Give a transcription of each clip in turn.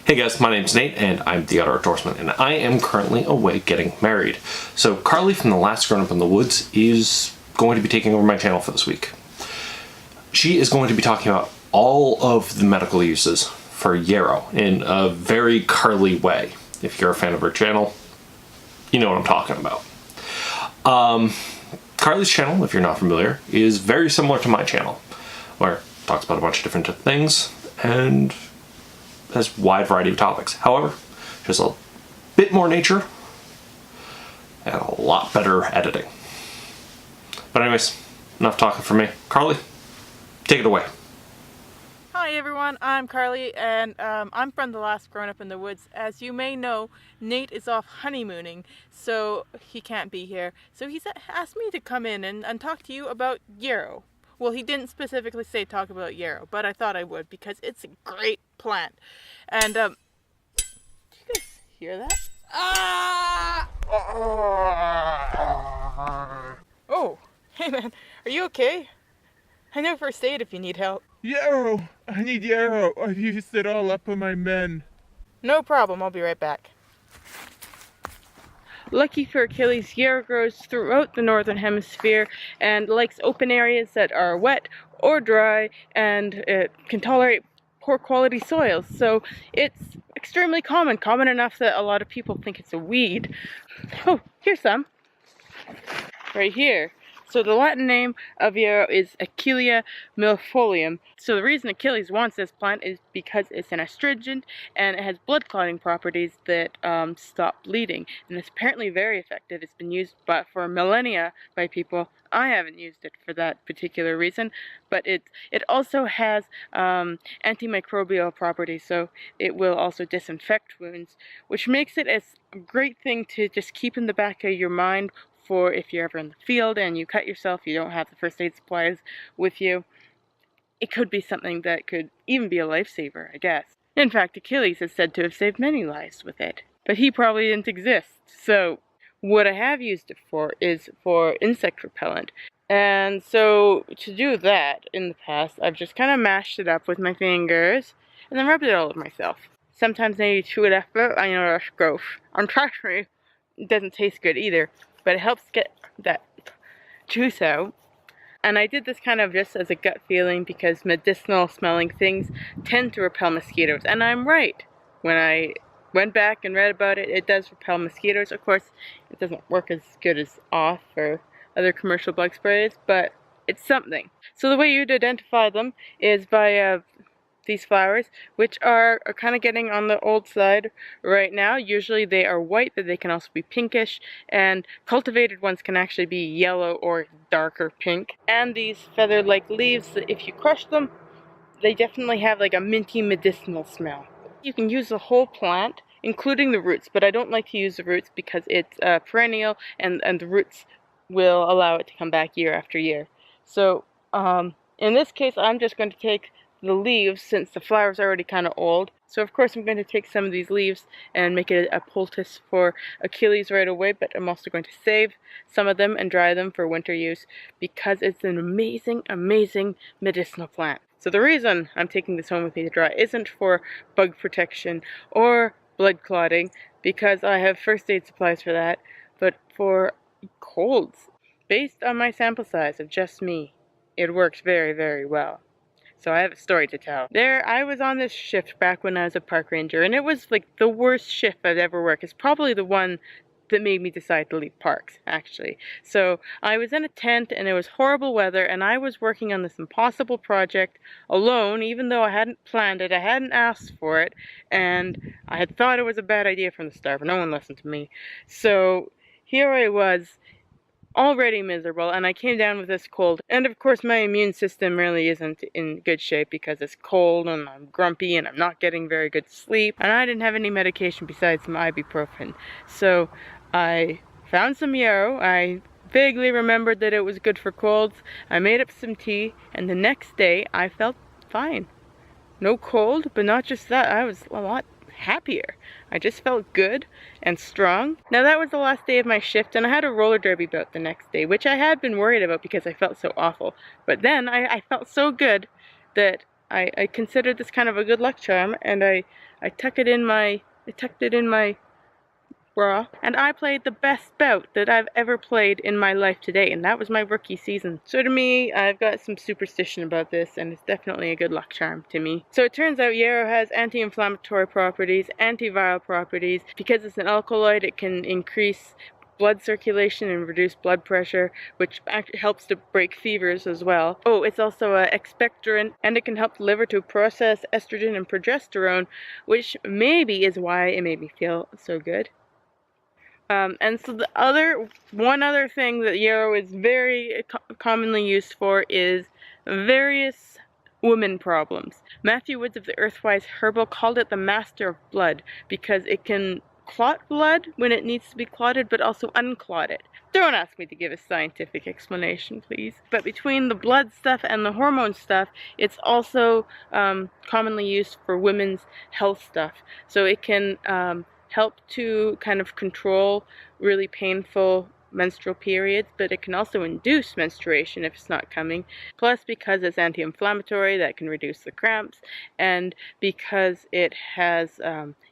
Hey guys, my name's Nate and I'm the Outdoorsman, and I am currently away getting married. So Carley from The Last Grown Up in the Woods is going to be taking over my channel for this week. She is going to be talking about all of the medical uses for YArrow in a very Carley way. If you're a fan of her channel, you know what I'm talking about. Carley's channel, if you're not familiar, is very similar to my channel, where it talks about a bunch of different things and has a wide variety of topics. However, just a bit more nature and a lot better editing. But anyways, enough talking for me. Carley, take it away. Hi everyone, I'm Carley and I'm from The Last Grown Up in the Woods. As you may know, Nate is off honeymooning, so he can't be here. So he's asked me to come in and talk to you about YArrow. Well, he didn't specifically say talk about YArrow, but I thought I would because it's a great plant. And, do you guys hear that? Ah! Oh, hey man, are you okay? I know first aid if you need help. YArrow! I need YArrow. I've used it all up on my men. No problem, I'll be right back. Lucky for Achilles, YArrow grows throughout the northern hemisphere and likes open areas that are wet or dry, and it can tolerate poor quality soils. So it's extremely common enough that a lot of people think it's a weed. Oh, here's some. Right here. So the Latin name of YArrow is Achillea millefolium. So the reason Achilles wants this plant is because it's an astringent and it has blood clotting properties that stop bleeding. And it's apparently very effective. It's been used for millennia by people. I haven't used it for that particular reason, but it also has antimicrobial properties, so it will also disinfect wounds, which makes it a great thing to just keep in the back of your mind for if you're ever in the field and you cut yourself, you don't have the first aid supplies with you. It could be something that could even be a lifesaver, I guess. In fact, Achilles is said to have saved many lives with it, but he probably didn't exist. So what I have used it for is for insect repellent. And so to do that in the past, I've just kind of mashed it up with my fingers and then rubbed it all over myself. Sometimes I need to chew it after, I know that's gross. And trust me, it doesn't taste good either, but it helps get that juice out. And I did this kind of just as a gut feeling because medicinal smelling things tend to repel mosquitoes. And I'm right. When I went back and read about it, it does repel mosquitoes. Of course, it doesn't work as good as off or other commercial bug sprays, but it's something. So the way you'd identify them is by these flowers, which are kind of getting on the old side right now. Usually they are white, but they can also be pinkish, and cultivated ones can actually be yellow or darker pink. And these feather-like leaves, if you crush them, they definitely have like a minty medicinal smell. You can use the whole plant, including the roots, but I don't like to use the roots because it's perennial and the roots will allow it to come back year after year. So in this case, I'm just going to take the leaves, since the flower's already kind of old. So of course I'm going to take some of these leaves and make it a poultice for Achilles right away, but I'm also going to save some of them and dry them for winter use because it's an amazing, amazing medicinal plant. So the reason I'm taking this home with me to dry isn't for bug protection or blood clotting, because I have first aid supplies for that, but for colds. Based on my sample size of just me, it works very, very well. So I have a story to tell. I was on this shift back when I was a park ranger, and it was like the worst shift I've ever worked. It's probably the one that made me decide to leave parks, actually. So I was in a tent, and it was horrible weather, and I was working on this impossible project alone, even though I hadn't planned it, I hadn't asked for it, and I had thought it was a bad idea from the start, but no one listened to me. So here I was, already miserable, and I came down with this cold. And of course my immune system really isn't in good shape because it's cold and I'm grumpy and I'm not getting very good sleep, and I didn't have any medication besides some ibuprofen. So I found some YArrow. I vaguely remembered that it was good for colds. I made up some tea, and the next day I felt fine. No cold, but not just that, I was a lot happier. I just felt good and strong. Now that was the last day of my shift, and I had a roller derby bout the next day, which I had been worried about because I felt so awful. But then I felt so good that I consider this kind of a good luck charm, and I tucked it in my bra, and I played the best bout that I've ever played in my life today, and that was my rookie season. So to me, I've got some superstition about this, and it's definitely a good luck charm to me. So it turns out YArrow has anti-inflammatory properties, antiviral properties. Because it's an alkaloid, it can increase blood circulation and reduce blood pressure, which actually helps to break fevers as well. Oh, it's also an expectorant, and it can help the liver to process estrogen and progesterone, which maybe is why it made me feel so good. And so one other thing that YArrow is very commonly used for is various woman problems. Matthew Woods of the Earthwise Herbal called it the master of blood because it can clot blood when it needs to be clotted, but also unclot it. Don't ask me to give a scientific explanation, please. But between the blood stuff and the hormone stuff, it's also commonly used for women's health stuff. So it can help to kind of control really painful menstrual periods, but it can also induce menstruation if it's not coming. Plus, because it's anti-inflammatory, that can reduce the cramps, and because it has,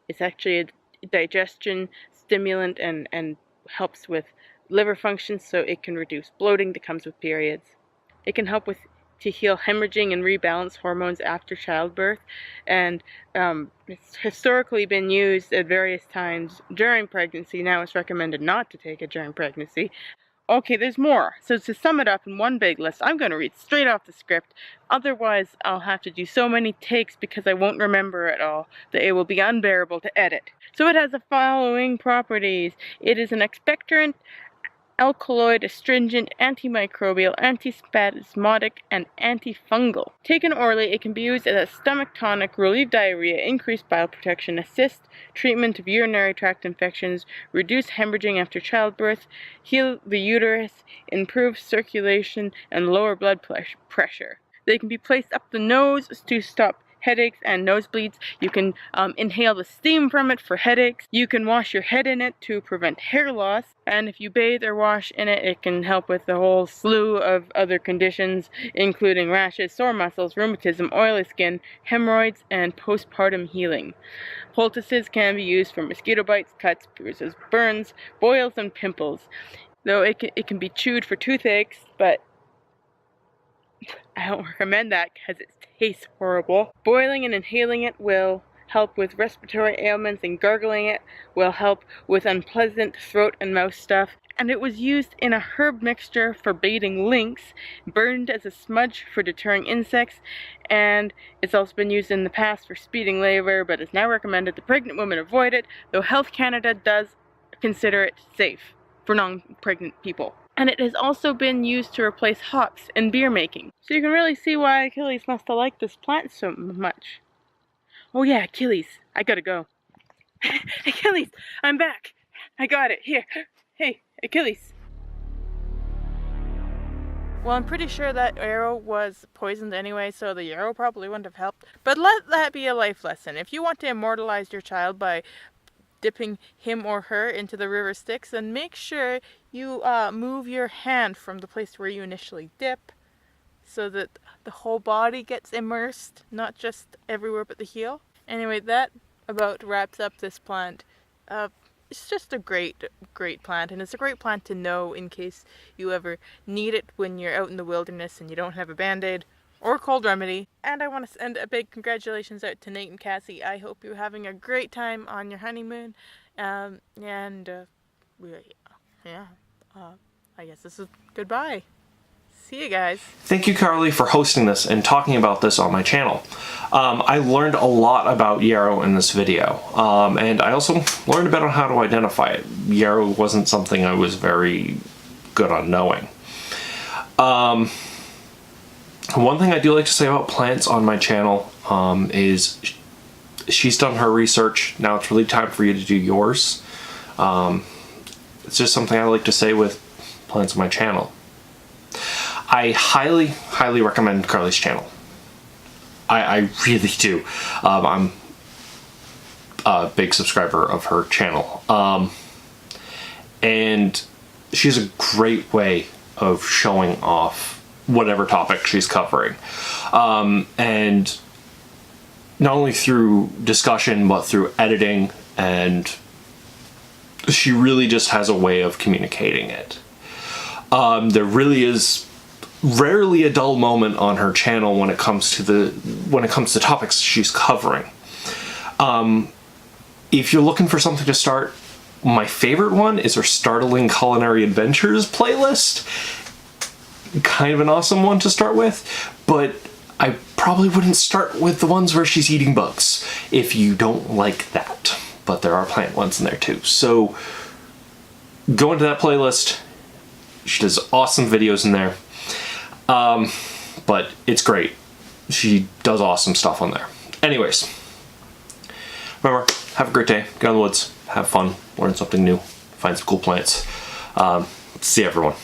it's actually a digestion stimulant and helps with liver function, so it can reduce bloating that comes with periods. It can help to heal hemorrhaging and rebalance hormones after childbirth, and it's historically been used at various times during pregnancy. Now it's recommended not to take it during pregnancy. Okay, there's more. So to sum it up in one big list, I'm going to read straight off the script. Otherwise, I'll have to do so many takes because I won't remember it all that it will be unbearable to edit. So it has the following properties. It is an expectorant, alkaloid, astringent, antimicrobial, antispasmodic, and antifungal. Taken orally, it can be used as a stomach tonic, relieve diarrhea, increase bile protection, assist treatment of urinary tract infections, reduce hemorrhaging after childbirth, heal the uterus, improve circulation, and lower blood pressure. They can be placed up the nose to stop headaches and nosebleeds. You can inhale the steam from it for headaches. You can wash your head in it to prevent hair loss. And if you bathe or wash in it, it can help with the whole slew of other conditions, including rashes, sore muscles, rheumatism, oily skin, hemorrhoids, and postpartum healing. Poultices can be used for mosquito bites, cuts, bruises, burns, boils, and pimples. Though it can be chewed for toothaches, but I don't recommend that because it tastes horrible. Boiling and inhaling it will help with respiratory ailments, and gargling it will help with unpleasant throat and mouth stuff. And it was used in a herb mixture for baiting lynx, burned as a smudge for deterring insects, and it's also been used in the past for speeding labor, but it's now recommended that pregnant women avoid it, though Health Canada does consider it safe for non-pregnant people. And it has also been used to replace hops in beer making. So you can really see why Achilles must have liked this plant so much. Oh yeah, Achilles, I gotta go. Achilles, I'm back. I got it, here. Hey, Achilles. Well, I'm pretty sure that arrow was poisoned anyway, so the arrow probably wouldn't have helped. But let that be a life lesson. If you want to immortalize your child by dipping him or her into the river Styx, then make sure you move your hand from the place where you initially dip so that the whole body gets immersed, not just everywhere but the heel. Anyway, that about wraps up this plant. It's just a great plant, and it's a great plant to know in case you ever need it when you're out in the wilderness and you don't have a band-aid or cold remedy. And I want to send a big congratulations out to Nate and Cassie. I hope you're having a great time on your honeymoon. I guess this is goodbye. See you guys. Thank you, Carley, for hosting this and talking about this on my channel. I learned a lot about YArrow in this video, and I also learned about how to identify it. YArrow wasn't something I was very good on knowing. One thing I do like to say about plants on my channel is she's done her research. Now it's really time for you to do yours. It's just something I like to say with plants on my channel. I highly recommend Carley's channel. I really do. I'm a big subscriber of her channel. And she's a great way of showing off whatever topic she's covering. And not only through discussion, but through editing, and she really just has a way of communicating it. There really is rarely a dull moment on her channel when it comes to topics she's covering. If you're looking for something to start, my favorite one is her Startling Culinary Adventures playlist. Kind of an awesome one to start with, but I probably wouldn't start with the ones where she's eating bugs if you don't like that. But there are plant ones in there too. So go into that playlist. She does awesome videos in there. But it's great. She does awesome stuff on there. Anyways, remember, have a great day. Get out in the woods, have fun, learn something new, find some cool plants. See everyone.